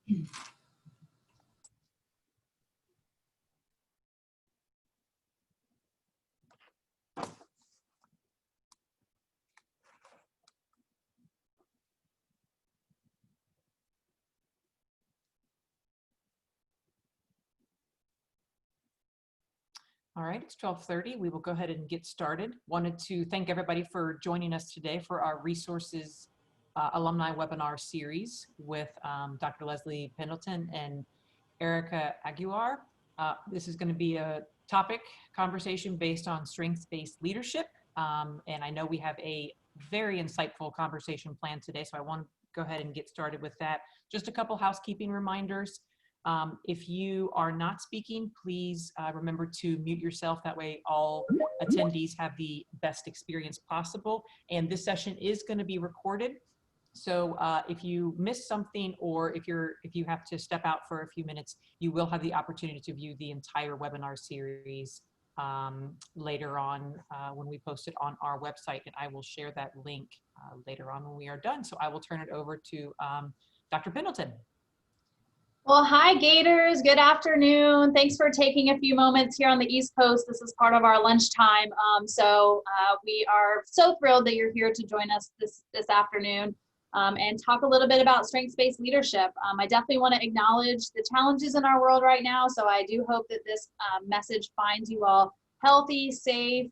All right, it's 12:30. We will go ahead and get started. Wanted to thank everybody for joining us today for our resources alumni webinar series with Dr. Leslie Pendleton and Erica Aguiar. This is going to be a topic conversation based on strengths-based leadership. And I know we have a very insightful conversation planned today, so I want to go ahead and get started with that. Just a couple housekeeping reminders. If you are not speaking, please remember to mute yourself. That way all attendees have the best experience possible. And this session is going to be recorded. So if you miss something, or if you have to step out for a few minutes, you will have the opportunity to view the entire webinar series later on when we post it on our website. And I will share that link later on when we are done. So I will turn it over to Dr. Pendleton. Well, hi Gators, good afternoon. Thanks for taking a few moments here on the East Coast. This is part of our lunchtime. We are so thrilled that you're here to join us this afternoon and talk a little bit about strengths-based leadership. I definitely want to acknowledge the challenges in our world right now. So I do hope that this message finds you all healthy, safe,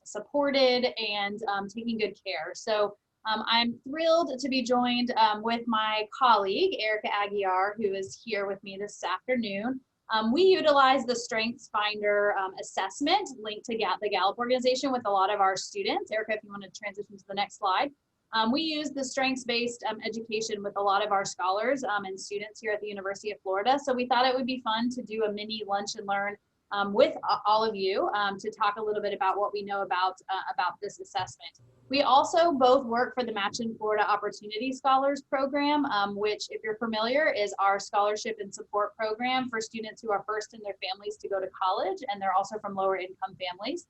supported, and taking good care. So I'm thrilled to be joined with my colleague, Erica Aguiar, who is here with me this afternoon. We utilize the Strengths Finder assessment linked to the Gallup organization with a lot of our students. Erica, if you want to transition to the next slide. We use the strengths-based education with a lot of our scholars and students here at the University of Florida. So we thought it would be fun to do a mini lunch and learn with all of you to talk a little bit about what we know about this assessment. We also both work for the Machen Florida Opportunity Scholars Program, which, if you're familiar, is our scholarship and support program for students who are first in their families to go to college, and they're also from lower income families.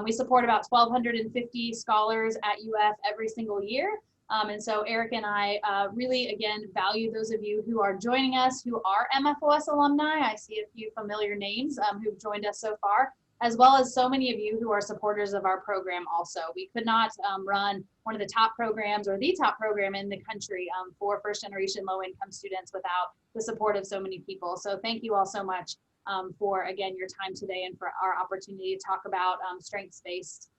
We support about 1,250 scholars at UF every single year. And so Eric and I really, again, value those of you who are joining us, who are MFOS alumni. I see a few familiar names who've joined us so far, as well as so many of you who are supporters of our program also. We could not run one of the top programs or the top program in the country for first-generation low-income students without the support of so many people. So thank you all so much for, again, your time today and for our opportunity to talk about strengths-based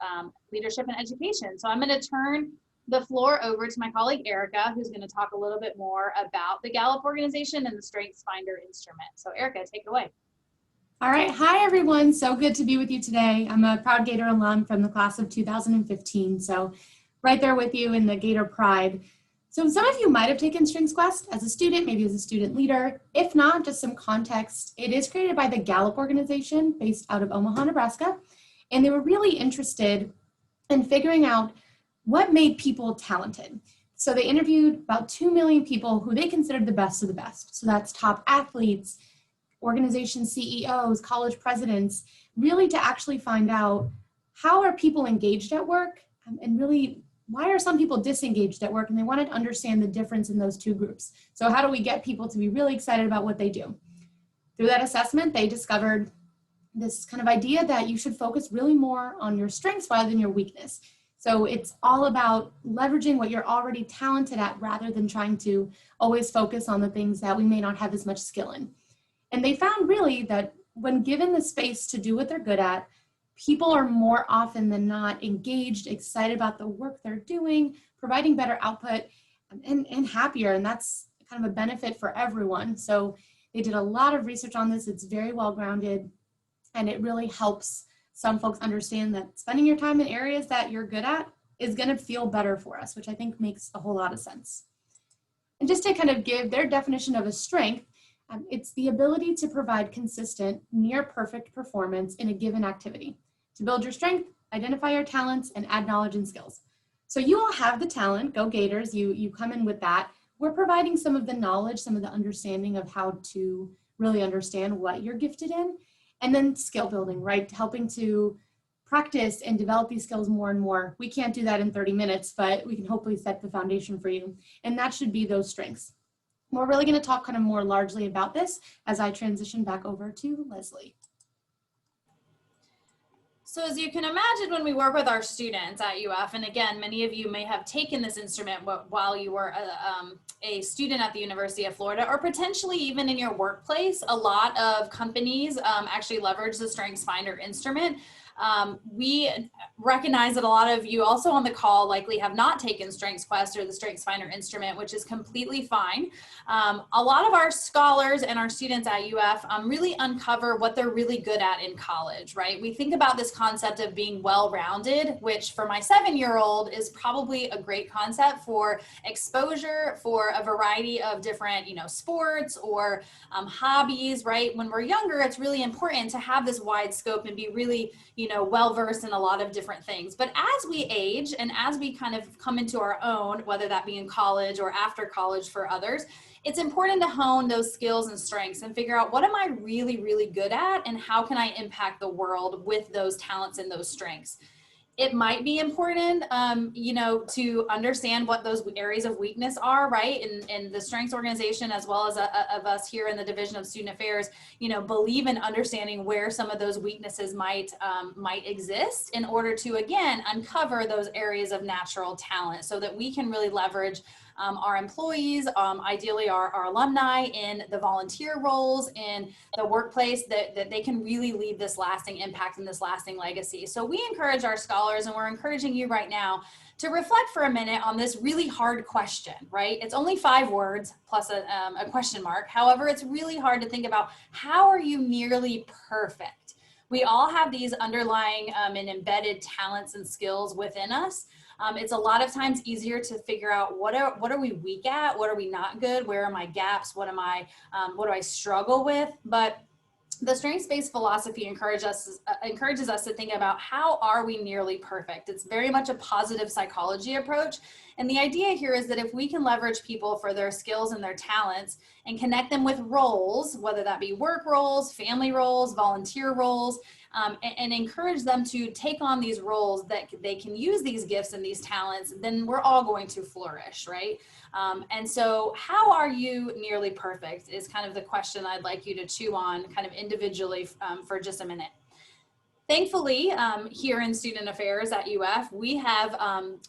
leadership and education. So I'm going to turn the floor over to my colleague, Erica, who's going to talk a little bit more about the Gallup organization and the Strengths Finder instrument. So Erica, take it away. All right, hi everyone. So good to be with you today. I'm a proud Gator alum from the class of 2015. So right there with you in the Gator pride. So some of you might have taken Strengths Quest as a student, maybe as a student leader. If not, just some context. It is created by the Gallup organization based out of Omaha, Nebraska. And they were really interested in figuring out what made people talented. So they interviewed about 2 million people who they considered the best of the best. So that's top athletes, organization CEOs, college presidents, really to actually find out how are people engaged at work and really why are some people disengaged at work, and they wanted to understand the difference in those two groups. So how do we get people to be really excited about what they do? Through that assessment, they discovered this kind of idea that you should focus really more on your strengths rather than your weakness. So it's all about leveraging what you're already talented at rather than trying to always focus on the things that we may not have as much skill in. And they found really that when given the space to do what they're good at, people are more often than not engaged, excited about the work they're doing, providing better output, and happier. And that's kind of a benefit for everyone. So they did a lot of research on this. It's very well grounded, and it really helps some folks understand that spending your time in areas that you're good at is going to feel better for us, which I think makes a whole lot of sense. And just to kind of give their definition of a strength, it's the ability to provide consistent, near perfect performance in a given activity. To build your strength, identify your talents, and add knowledge and skills. So you all have the talent, go Gators, you come in with that. We're providing some of the knowledge, some of the understanding of how to really understand what you're gifted in, and then skill building, right? Helping to practice and develop these skills more and more. We can't do that in 30 minutes, but we can hopefully set the foundation for you. And that should be those strengths. We're really going to talk kind of more largely about this as I transition back over to Leslie. So as you can imagine, when we work with our students at UF, and again, many of you may have taken this instrument while you were a student at the University of Florida, or potentially even in your workplace, a lot of companies actually leverage the StrengthsFinder instrument. We recognize that a lot of you also on the call likely have not taken StrengthsQuest or the StrengthsFinder instrument, which is completely fine. A lot of our scholars and our students at UF really uncover what they're really good at in college, right? We think about this concept of being well-rounded, which for my 7-year-old is probably a great concept for exposure for a variety of different, sports or hobbies, right? When we're younger, it's really important to have this wide scope and be really, well-versed in a lot of different things. But as we age and as we kind of come into our own, whether that be in college or after college for others, it's important to hone those skills and strengths and figure out what am I really, really good at and how can I impact the world with those talents and those strengths. It might be important, to understand what those areas of weakness are, right? And the Strengths Organization, as well as of us here in the Division of Student Affairs, believe in understanding where some of those weaknesses might exist in order to, again, uncover those areas of natural talent so that we can really leverage our employees, ideally our alumni in the volunteer roles in the workplace, that they can really leave this lasting impact and this lasting legacy. So we encourage our scholars, and we're encouraging you right now to reflect for a minute on this really hard question, right? It's only 5 words plus a question mark. However, it's really hard to think about how are you nearly perfect? We all have these underlying and embedded talents and skills within us. It's a lot of times easier to figure out what are we weak at, what are we not good, where are my gaps, what do I struggle with. But the strengths-based philosophy encourages us to think about how are we nearly perfect. It's very much a positive psychology approach. And the idea here is that if we can leverage people for their skills and their talents and connect them with roles, whether that be work roles, family roles, volunteer roles, and encourage them to take on these roles that they can use these gifts and these talents, then we're all going to flourish, right? And so how are you nearly perfect is kind of the question I'd like you to chew on kind of individually for just a minute. Thankfully, here in Student Affairs at UF, we have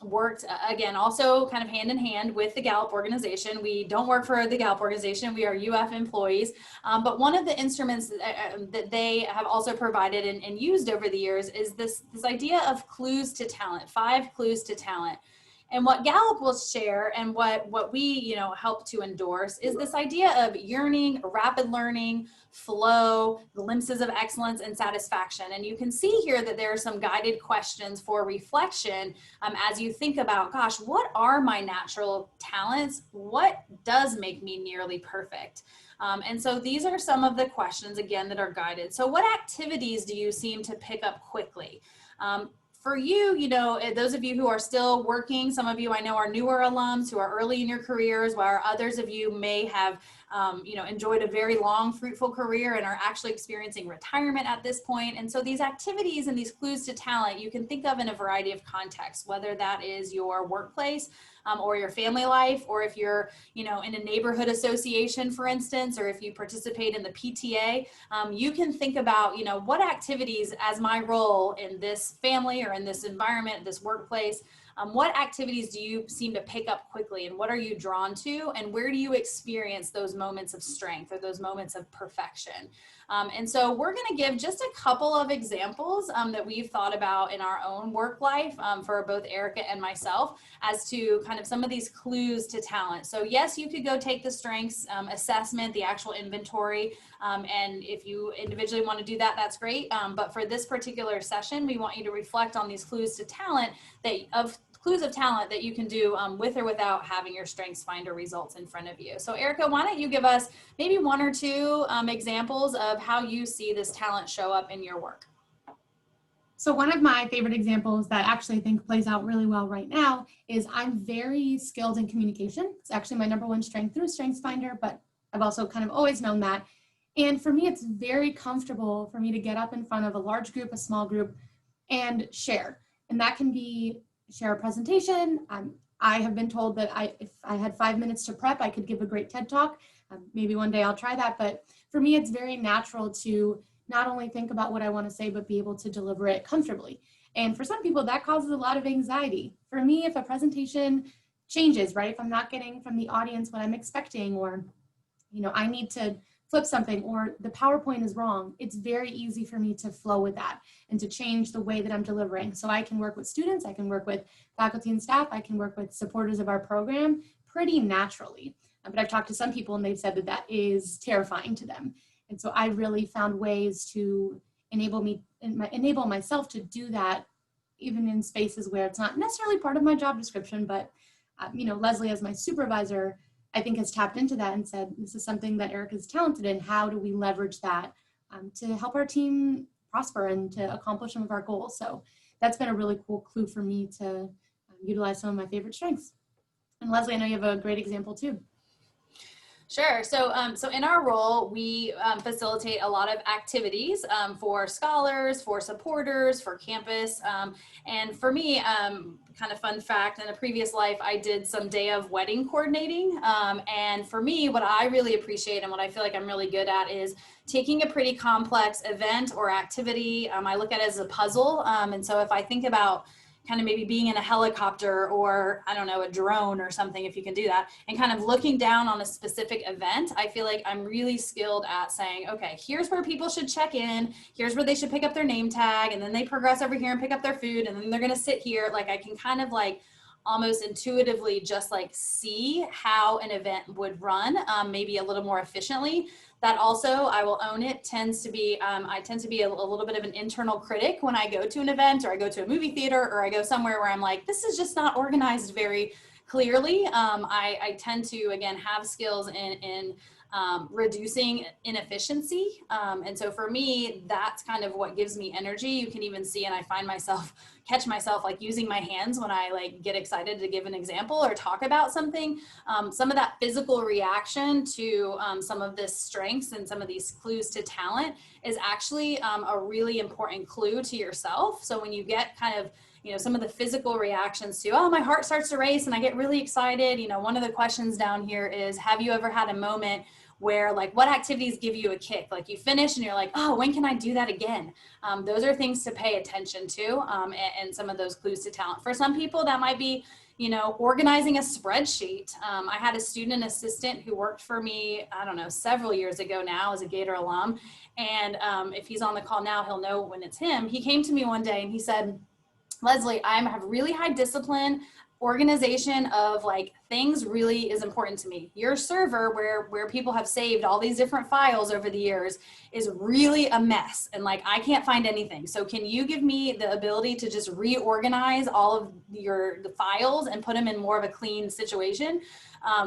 worked, again, also kind of hand in hand with the Gallup organization. We don't work for the Gallup organization. We are UF employees. But one of the instruments that they have also provided and used over the years is this idea of clues to talent, 5 clues to talent. And what Gallup will share and what we, help to endorse is this idea of yearning, rapid learning, flow, glimpses of excellence, and satisfaction. And you can see here that there are some guided questions for reflection as you think about, gosh, what are my natural talents? What does make me nearly perfect? And so these are some of the questions, again, that are guided. So what activities do you seem to pick up quickly? For you, those of you who are still working, some of you I know are newer alums who are early in your careers, while others of you may have, enjoyed a very long, fruitful career and are actually experiencing retirement at this point. And so these activities and these clues to talent, you can think of in a variety of contexts, whether that is your workplace or your family life, or if you're, in a neighborhood association, for instance, or if you participate in the PTA, you can think about, what activities as my role in this family or in this environment, this workplace, what activities do you seem to pick up quickly, and what are you drawn to, and where do you experience those moments of strength or those moments of perfection? And so we're going to give just a couple of examples that we've thought about in our own work life for both Erica and myself as to kind of some of these clues to talent. So yes, you could go take the strengths assessment, the actual inventory, and if you individually want to do that, that's great. But for this particular session, we want you to reflect on these clues to talent clues of talent that you can do with or without having your StrengthsFinder results in front of you. So Erica, why don't you give us maybe 1 or 2 examples of how you see this talent show up in your work? So one of my favorite examples that actually I think plays out really well right now is I'm very skilled in communication. It's actually my #1 strength through StrengthsFinder, but I've also kind of always known that. And for me, it's very comfortable for me to get up in front of a large group, a small group, and share. And that can be share a presentation. I have been told that if I had 5 minutes to prep, I could give a great TED Talk. Maybe one day I'll try that. But for me, it's very natural to not only think about what I want to say, but be able to deliver it comfortably. And for some people, that causes a lot of anxiety. For me, if a presentation changes, right? If I'm not getting from the audience what I'm expecting, or, I need to flip something, or the PowerPoint is wrong, it's very easy for me to flow with that and to change the way that I'm delivering. So I can work with students, I can work with faculty and staff, I can work with supporters of our program pretty naturally. But I've talked to some people and they've said that that is terrifying to them. And so I really found ways to enable myself to do that, even in spaces where it's not necessarily part of my job description, but Leslie, as my supervisor, I think has tapped into that and said, this is something that Erica is talented in. How do we leverage that to help our team prosper and to accomplish some of our goals? So that's been a really cool clue for me to utilize some of my favorite strengths. And Leslie, I know you have a great example too. Sure. So in our role, we facilitate a lot of activities for scholars, for supporters, for campus. And for me, kind of fun fact, in a previous life, I did some day of wedding coordinating. And for me, what I really appreciate and what I feel like I'm really good at is taking a pretty complex event or activity. I look at it as a puzzle. And so if I think about kind of maybe being in a helicopter or, I don't know, a drone or something, if you can do that, and kind of looking down on a specific event, I feel like I'm really skilled at saying, okay, here's where people should check in, here's where they should pick up their name tag, and then they progress over here and pick up their food, and then they're going to sit here. Like, I can kind of like almost intuitively just like see how an event would run, maybe a little more efficiently. That also, I will own it, tends to be, I tend to be a little bit of an internal critic when I go to an event or I go to a movie theater or I go somewhere where I'm like, this is just not organized very clearly. I tend to, again, have skills in reducing inefficiency. And so for me, that's kind of what gives me energy. You can even see, and I catch myself like using my hands when I like get excited to give an example or talk about something. Some of that physical reaction to some of this strengths and some of these clues to talent is actually a really important clue to yourself. So when you get kind of some of the physical reactions to, oh, my heart starts to race and I get really excited. One of the questions down here is, have you ever had a moment where like, what activities give you a kick? Like you finish and you're like, oh, when can I do that again? Those are things to pay attention to, and some of those clues to talent. For some people, that might be, organizing a spreadsheet. I had a student assistant who worked for me, I don't know, several years ago now as a Gator alum. And if he's on the call now, he'll know when it's him. He came to me one day and he said, Leslie, I have really high discipline. Organization of like things really is important to me. Your server where people have saved all these different files over the years is really a mess and like I can't find anything. So can you give me the ability to just reorganize all of the files and put them in more of a clean situation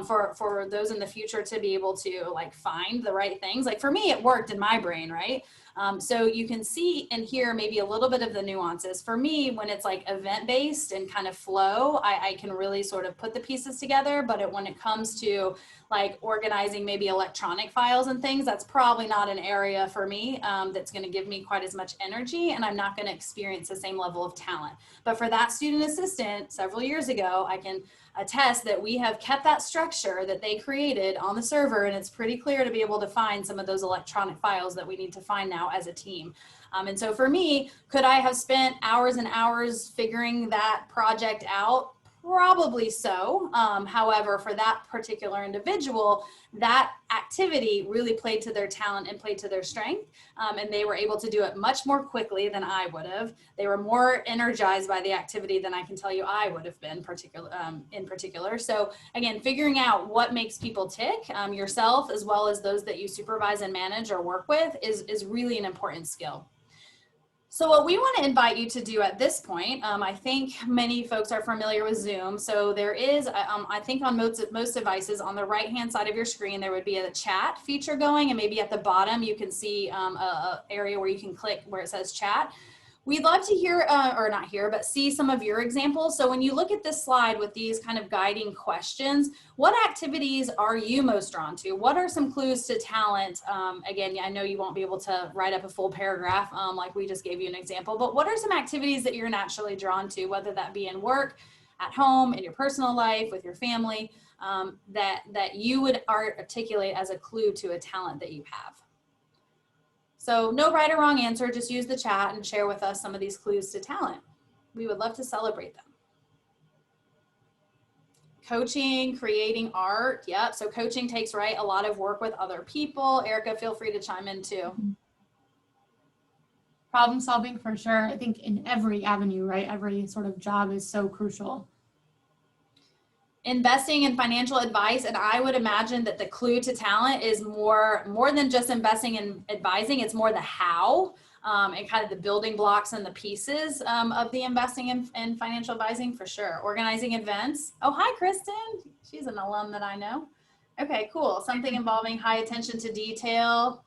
for those in the future to be able to like find the right things? Like for me, it worked in my brain, right? So you can see and hear maybe a little bit of the nuances. For me, when it's like event-based and kind of flow, I can really sort of put the pieces together. But when it comes to like organizing maybe electronic files and things, that's probably not an area for me that's going to give me quite as much energy, and I'm not going to experience the same level of talent. But for that student assistant several years ago, I can attest that we have kept that structure that they created on the server, and it's pretty clear to be able to find some of those electronic files that we need to find now as a team. And so for me, could I have spent hours and hours figuring that project out? Probably so. However, for that particular individual, that activity really played to their talent and played to their strength. And they were able to do it much more quickly than I would have. They were more energized by the activity than I can tell you I would have been in particular. So again, figuring out what makes people tick, yourself as well as those that you supervise and manage or work with is really an important skill. So what we want to invite you to do at this point, I think many folks are familiar with Zoom. So there is, I think on most devices on the right-hand side of your screen, there would be a chat feature going, and maybe at the bottom you can see a area where you can click where it says chat. We'd love to hear, or not hear, but see some of your examples. So when you look at this slide with these kind of guiding questions, what activities are you most drawn to? What are some clues to talent? Again, I know you won't be able to write up a full paragraph like we just gave you an example, but what are some activities that you're naturally drawn to, whether that be in work, at home, in your personal life, with your family, that you would articulate as a clue to a talent that you have. So no right or wrong answer, just use the chat and share with us some of these clues to talent. We would love to celebrate them. Coaching, creating art. Yep. So coaching takes, right, a lot of work with other people. Erica, feel free to chime in too. Problem solving for sure. I think in every avenue, right? Every sort of job is so crucial. Investing in financial advice. And I would imagine that the clue to talent is more than just investing in advising. It's more the how. And kind of the building blocks and the pieces of the investing in financial advising for sure. Organizing events. Oh, hi, Kristen. She's an alum that I know. Okay, cool. Something involving high attention to detail,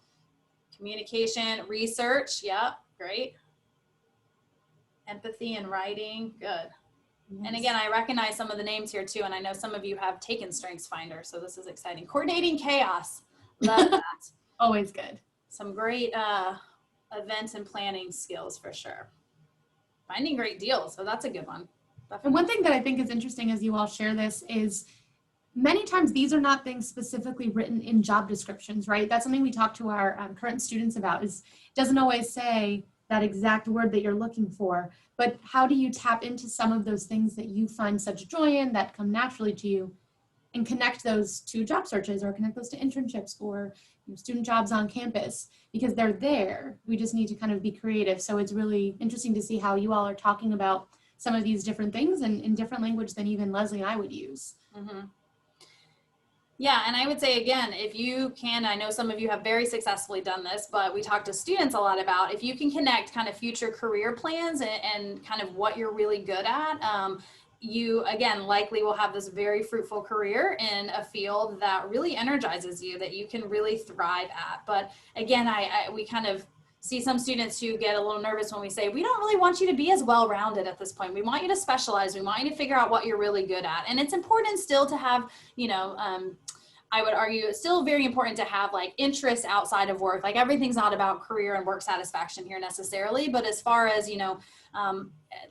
communication, research. Yep, great. Empathy and writing. Good. Yes. And again, I recognize some of the names here too. And I know some of you have taken StrengthsFinder. So this is exciting. Coordinating chaos. Love that. Always good. Some great events and planning skills for sure. Finding great deals. So that's a good one. Definitely. And one thing that I think is interesting as you all share this is many times these are not things specifically written in job descriptions, right? That's something we talk to our current students about is it doesn't always say that exact word that you're looking for, but how do you tap into some of those things that you find such joy in that come naturally to you and connect those to job searches or connect those to internships or student jobs on campus because they're there. We just need to kind of be creative. So it's really interesting to see how you all are talking about some of these different things and in different language than even Leslie and I would use. Mm-hmm. Yeah, and I would say again, if you can, I know some of you have very successfully done this, but we talk to students a lot about if you can connect kind of future career plans and kind of what you're really good at, you, again, likely will have this very fruitful career in a field that really energizes you, that you can really thrive at. But again, we kind of see some students who get a little nervous when we say, we don't really want you to be as well-rounded at this point. We want you to specialize. We want you to figure out what you're really good at. And it's important still to have, you know, I would argue it's still very important to have like interests outside of work. Like everything's not about career and work satisfaction here necessarily, but as far as, you know,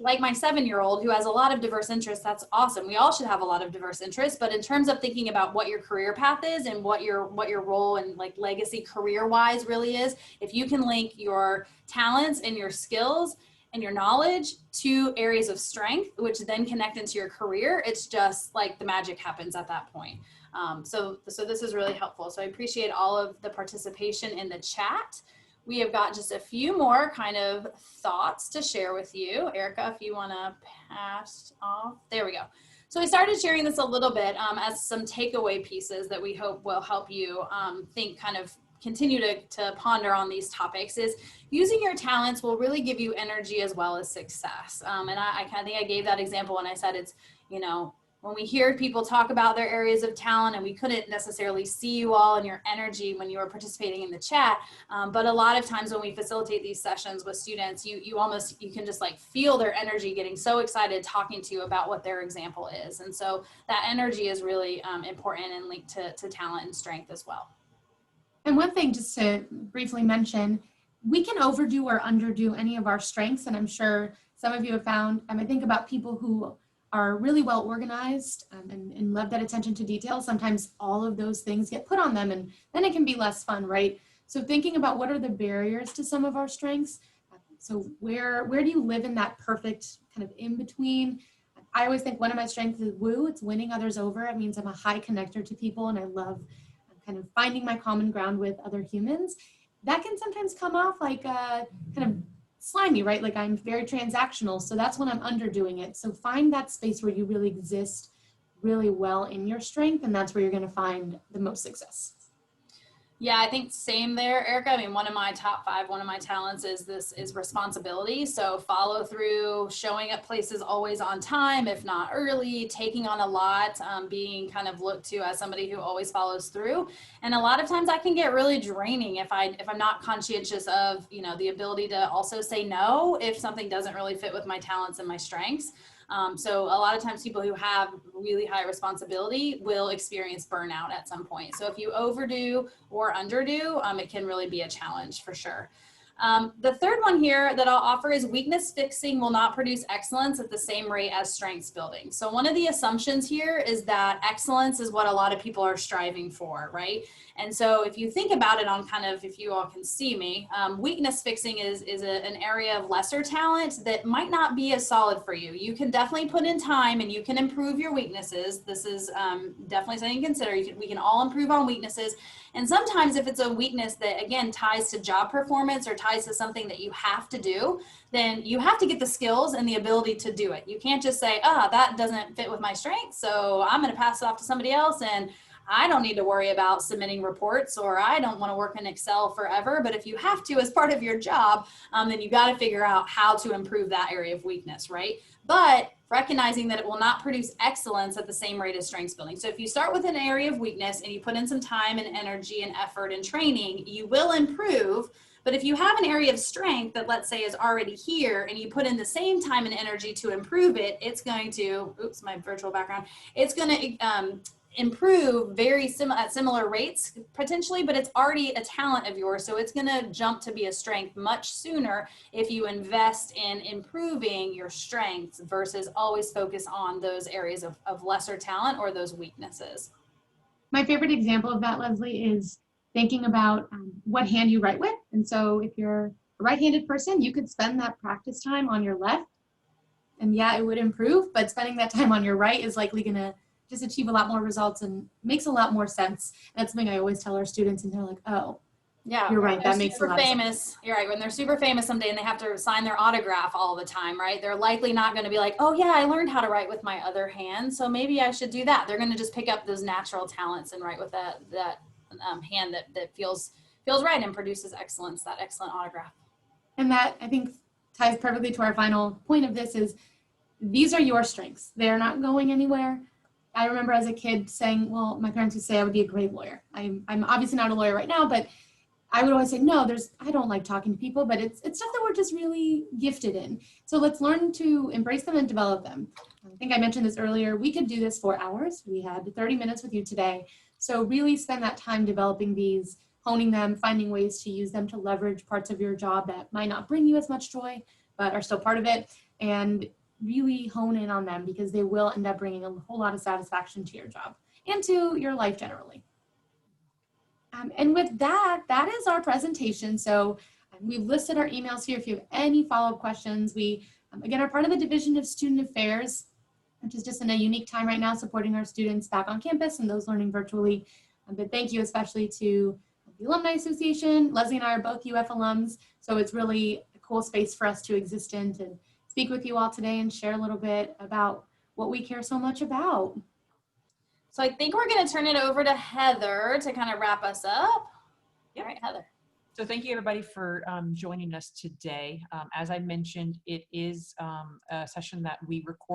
like my 7-year-old who has a lot of diverse interests, that's awesome. We all should have a lot of diverse interests, but in terms of thinking about what your career path is and what your role and like legacy career wise really is, if you can link your talents and your skills and your knowledge to areas of strength, which then connect into your career, it's just like the magic happens at that point. So this is really helpful. So I appreciate all of the participation in the chat. We have got just a few more kind of thoughts to share with you. Erica, if you want to pass off. There we go. So we started sharing this a little bit as some takeaway pieces that we hope will help you think, kind of continue to ponder on these topics. Is using your talents will really give you energy as well as success. And I kind of think I gave that example when I said it's, you know, when we hear people talk about their areas of talent, and we couldn't necessarily see you all and your energy when you were participating in the chat, but a lot of times when we facilitate these sessions with students, you can just like feel their energy getting so excited talking to you about what their example is. And so that energy is really important and linked to talent and strength as well. And one thing just to briefly mention, we can overdo or underdo any of our strengths. And I'm sure some of you have found, I think about people who are really well organized and love that attention to detail. Sometimes all of those things get put on them and then it can be less fun, right? So thinking about what are the barriers to some of our strengths. So where do you live in that perfect kind of in between? I always think one of my strengths is woo, it's winning others over. It means I'm a high connector to people and I love kind of finding my common ground with other humans. That can sometimes come off like kind of slimy, right? Like I'm very transactional. So that's when I'm underdoing it. So find that space where you really exist really well in your strength. And that's where you're going to find the most success. Yeah, I think same there, Erica. I mean, one of my top 5, one of my talents is responsibility. So follow through, showing up places always on time, if not early, taking on a lot, being kind of looked to as somebody who always follows through. And a lot of times that can get really draining if I'm not conscientious of, you know, the ability to also say no if something doesn't really fit with my talents and my strengths. So a lot of times people who have really high responsibility will experience burnout at some point. So if you overdo or underdo, it can really be a challenge for sure. The third one here that I'll offer is weakness fixing will not produce excellence at the same rate as strengths building. So one of the assumptions here is that excellence is what a lot of people are striving for, right? And so if you think about it on kind of, if you all can see me, weakness fixing is an area of lesser talent that might not be as solid for you. You can definitely put in time and you can improve your weaknesses. This is definitely something to consider. We can all improve on weaknesses. And sometimes if it's a weakness that, again, ties to job performance or ties to something that you have to do, then you have to get the skills and the ability to do it. You can't just say, that doesn't fit with my strengths, so I'm going to pass it off to somebody else and I don't need to worry about submitting reports, or I don't want to work in Excel forever. But if you have to as part of your job, then you got to figure out how to improve that area of weakness, right? But recognizing that it will not produce excellence at the same rate as strengths building. So if you start with an area of weakness and you put in some time and energy and effort and training, you will improve. But if you have an area of strength that, let's say, is already here and you put in the same time and energy to improve it, it's going to, oops, my virtual background, it's going to improve at similar rates potentially, but it's already a talent of yours. So it's going to jump to be a strength much sooner if you invest in improving your strengths versus always focus on those areas of lesser talent or those weaknesses. My favorite example of that, Leslie, is thinking about what hand you write with. And so if you're a right-handed person, you could spend that practice time on your left. And yeah, it would improve, but spending that time on your right is likely going to just achieve a lot more results and makes a lot more sense. And that's something I always tell our students, and they're like, oh, yeah, you're right. That makes a lot of sense. You're right. When they're super famous someday and they have to sign their autograph all the time, right? They're likely not going to be like, oh yeah, I learned how to write with my other hand, so maybe I should do that. They're going to just pick up those natural talents and write with that hand that feels right and produces excellence, that excellent autograph. And that, I think, ties perfectly to our final point of this is these are your strengths. They're not going anywhere. I remember as a kid saying, well, my parents would say I would be a great lawyer. I'm obviously not a lawyer right now, but I would always say, no, I don't like talking to people, but it's stuff that we're just really gifted in. So let's learn to embrace them and develop them. I think I mentioned this earlier. We could do this for hours. We had 30 minutes with you today. So really spend that time developing these, honing them, finding ways to use them to leverage parts of your job that might not bring you as much joy, but are still part of it. And really hone in on them because they will end up bringing a whole lot of satisfaction to your job and to your life generally. And with that, that is our presentation. So we've listed our emails here if you have any follow-up questions. We, again, are part of the Division of Student Affairs, which is just in a unique time right now supporting our students back on campus and those learning virtually. But thank you especially to the Alumni Association. Leslie and I are both UF alums, so it's really a cool space for us to exist in, to speak with you all today and share a little bit about what we care so much about. So I think we're going to turn it over to Heather to kind of wrap us up. Yep. All right, Heather. So thank you everybody for joining us today. As I mentioned, it is a session that we record